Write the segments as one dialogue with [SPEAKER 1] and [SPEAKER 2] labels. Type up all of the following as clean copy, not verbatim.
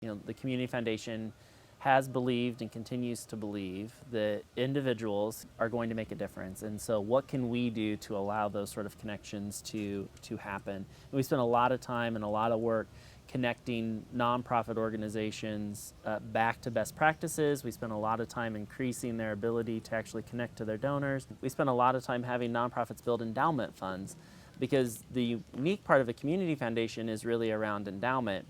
[SPEAKER 1] The Community Foundation has believed and continues to believe that individuals are going to make a difference. And so what can we do to allow those sort of connections to happen? And we spend a lot of time and a lot of work connecting nonprofit organizations back to best practices. We spend a lot of time increasing their ability to actually connect to their donors. We spend a lot of time having nonprofits build endowment funds, because the unique part of a community foundation is really around endowment.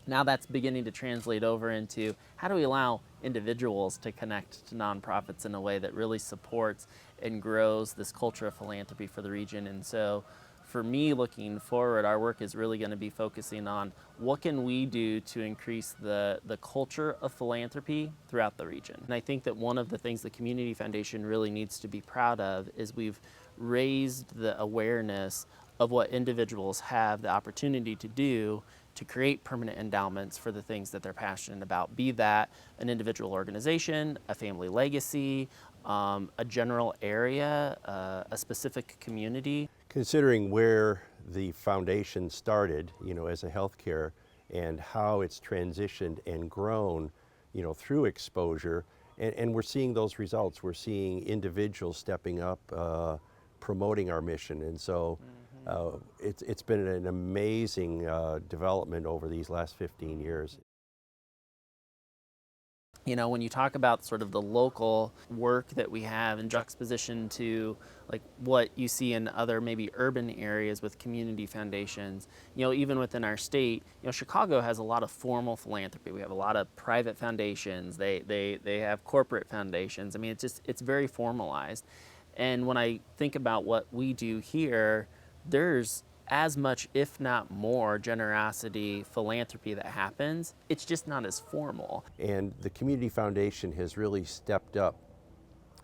[SPEAKER 1] Now that's beginning to translate over into how do we allow individuals to connect to nonprofits in a way that really supports and grows this culture of philanthropy for the region. And so for me, looking forward, our work is really going to be focusing on what can we do to increase the culture of philanthropy throughout the region. And I think that one of the things the Community Foundation really needs to be proud of is we've raised the awareness of what individuals have the opportunity to do to create permanent endowments for the things that they're passionate about, be that an individual organization, a family legacy, a general area, a specific community.
[SPEAKER 2] Considering where the foundation started, as a healthcare, and how it's transitioned and grown, through exposure, and we're seeing those results. We're seeing individuals stepping up, promoting our mission, and so it's been an amazing development over these last 15 years.
[SPEAKER 1] When you talk about sort of the local work that we have in juxtaposition to like what you see in other maybe urban areas with community foundations, even within our state, Chicago has a lot of formal philanthropy. We have a lot of private foundations. They have corporate foundations. I mean, it's very formalized. And when I think about what we do here, there's as much, if not more, generosity, philanthropy that happens. It's just not as formal.
[SPEAKER 2] And the Community Foundation has really stepped up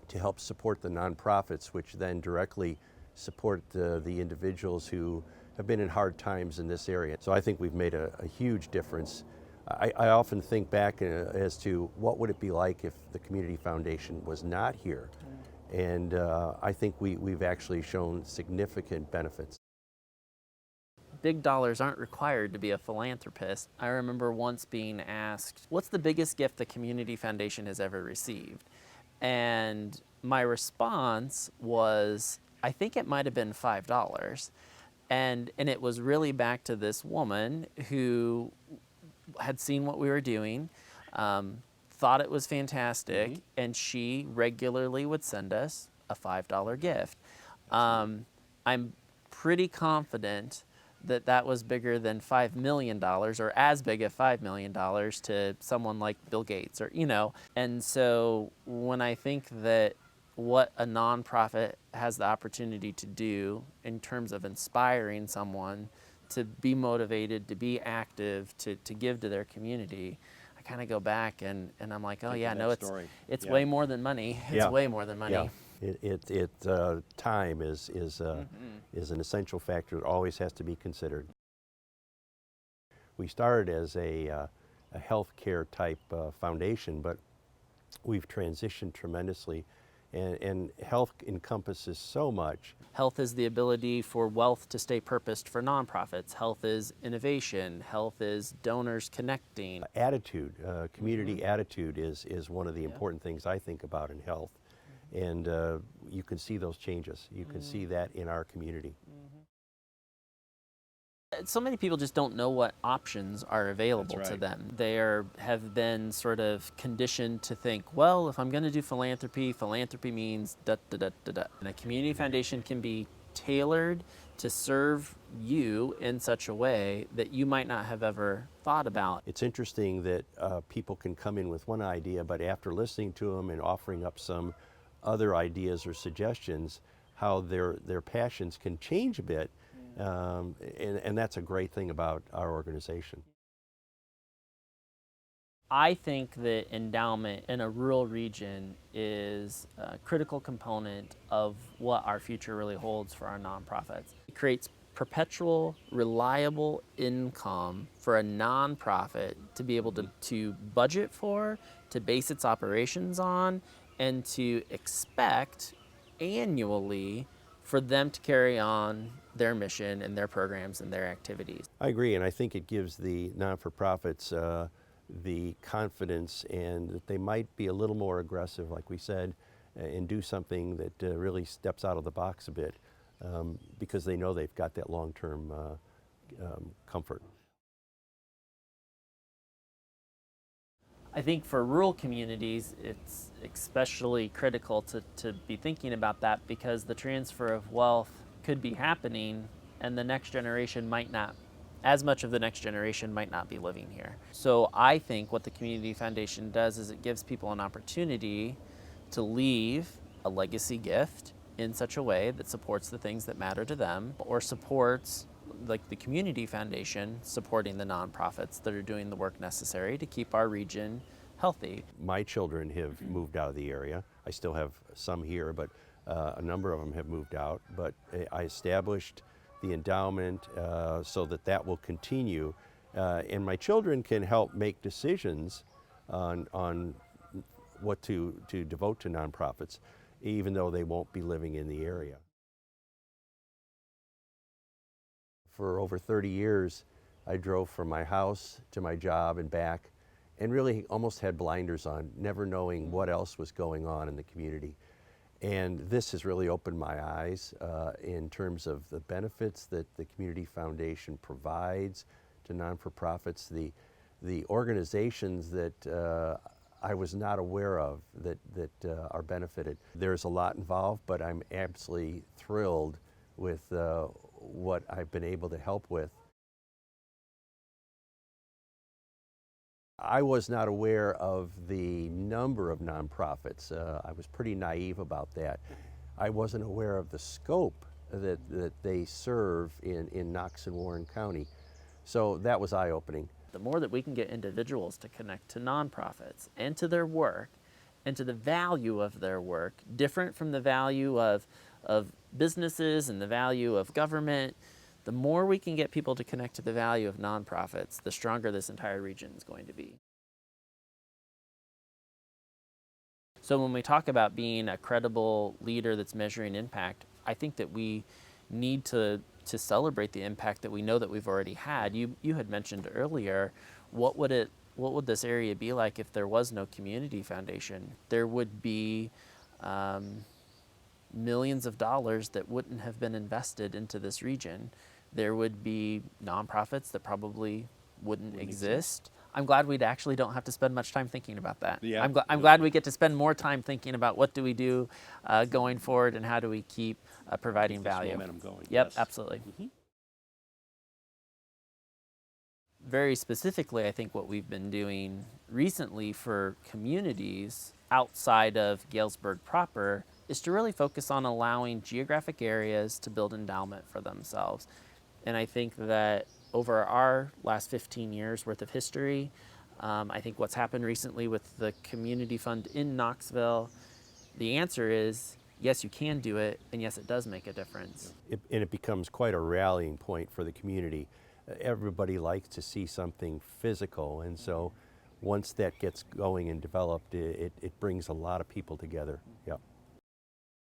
[SPEAKER 2] to help support the nonprofits, which then directly support the individuals who have been in hard times in this area. So I think we've made a huge difference. I often think back as to what would it be like if the Community Foundation was not here. And I think we've actually shown significant benefits.
[SPEAKER 1] Big dollars aren't required to be a philanthropist. I remember once being asked, what's the biggest gift the Community Foundation has ever received? And my response was, I think it might have been $5. And it was really back to this woman who had seen what we were doing, thought it was fantastic, and she regularly would send us a $5 gift. I'm pretty confident that was bigger than $5 million, or as big as $5 million to someone like Bill Gates, And so when I think that what a nonprofit has the opportunity to do in terms of inspiring someone to be motivated, to be active, to give to their community, I kind of go back and I'm like, oh yeah, no, it's way more than money. It's way more than money.
[SPEAKER 2] Yeah. Time is an essential factor that always has to be considered. We started as a healthcare type foundation, but we've transitioned tremendously, and health encompasses so much.
[SPEAKER 1] Health is the ability for wealth to stay purposed for nonprofits. Health is innovation. Health is donors connecting.
[SPEAKER 2] Attitude, community attitude is one of the important things I think about in health. And you can see those changes. You can see that in our community.
[SPEAKER 1] So many people just don't know what options are available to them. They have been sort of conditioned to think, well, if I'm going to do philanthropy, philanthropy means da da da da da. And a community foundation can be tailored to serve you in such a way that you might not have ever thought about.
[SPEAKER 2] It's interesting that people can come in with one idea, but after listening to them and offering up some other ideas or suggestions, how their passions can change a bit, and that's a great thing about our organization.
[SPEAKER 1] I think that endowment in a rural region is a critical component of what our future really holds for our nonprofits. It creates perpetual, reliable income for a nonprofit to be able to budget for, to base its operations on, and to expect annually for them to carry on their mission and their programs and their activities.
[SPEAKER 2] I agree, and I think it gives the non-for-profits the confidence and that they might be a little more aggressive, like we said, and do something that really steps out of the box a bit because they know they've got that long-term comfort.
[SPEAKER 1] I think for rural communities, it's especially critical to be thinking about that because the transfer of wealth could be happening and the next generation might not, as much of the next generation might not be living here. So I think what the Community Foundation does is it gives people an opportunity to leave a legacy gift in such a way that supports the things that matter to them or supports, like the Community Foundation, supporting the nonprofits that are doing the work necessary to keep our region healthy.
[SPEAKER 2] My children have moved out of the area. I still have some here, but a number of them have moved out. But I established the endowment so that that will continue. And my children can help make decisions on what to devote to nonprofits, even though they won't be living in the area. For over 30 years, I drove from my house to my job and back and really almost had blinders on, never knowing what else was going on in the community. And this has really opened my eyes in terms of the benefits that the Community Foundation provides to non-for-profits, the organizations that I was not aware of that are benefited. There's a lot involved, but I'm absolutely thrilled with what I've been able to help with. I was not aware of the number of nonprofits. I was pretty naive about that. I wasn't aware of the scope that they serve in Knox and Warren County. So that was eye-opening.
[SPEAKER 1] The more that we can get individuals to connect to nonprofits and to their work and to the value of their work, different from the value of businesses and the value of government, the more we can get people to connect to the value of nonprofits, the stronger this entire region is going to be. So when we talk about being a credible leader that's measuring impact, I think that we need to celebrate the impact that we know that we've already had. You had mentioned earlier, what would this area be like if there was no Community Foundation? There would be millions of dollars that wouldn't have been invested into this region. There would be nonprofits that probably wouldn't exist. I'm glad we actually don't have to spend much time thinking about that.
[SPEAKER 3] Yeah.
[SPEAKER 1] I'm glad we get to spend more time thinking about what do we do going forward and how do we keep providing value.
[SPEAKER 3] Momentum going.
[SPEAKER 1] Yep,
[SPEAKER 3] Yes.
[SPEAKER 1] absolutely.
[SPEAKER 3] Mm-hmm.
[SPEAKER 1] Very specifically, I think what we've been doing recently for communities outside of Galesburg proper is to really focus on allowing geographic areas to build endowment for themselves. And I think that over our last 15 years worth of history, I think what's happened recently with the community fund in Knoxville, the answer is yes, you can do it, and yes, it does make a difference.
[SPEAKER 2] And it becomes quite a rallying point for the community. Everybody likes to see something physical, and so once that gets going and developed, it brings a lot of people together. Yep.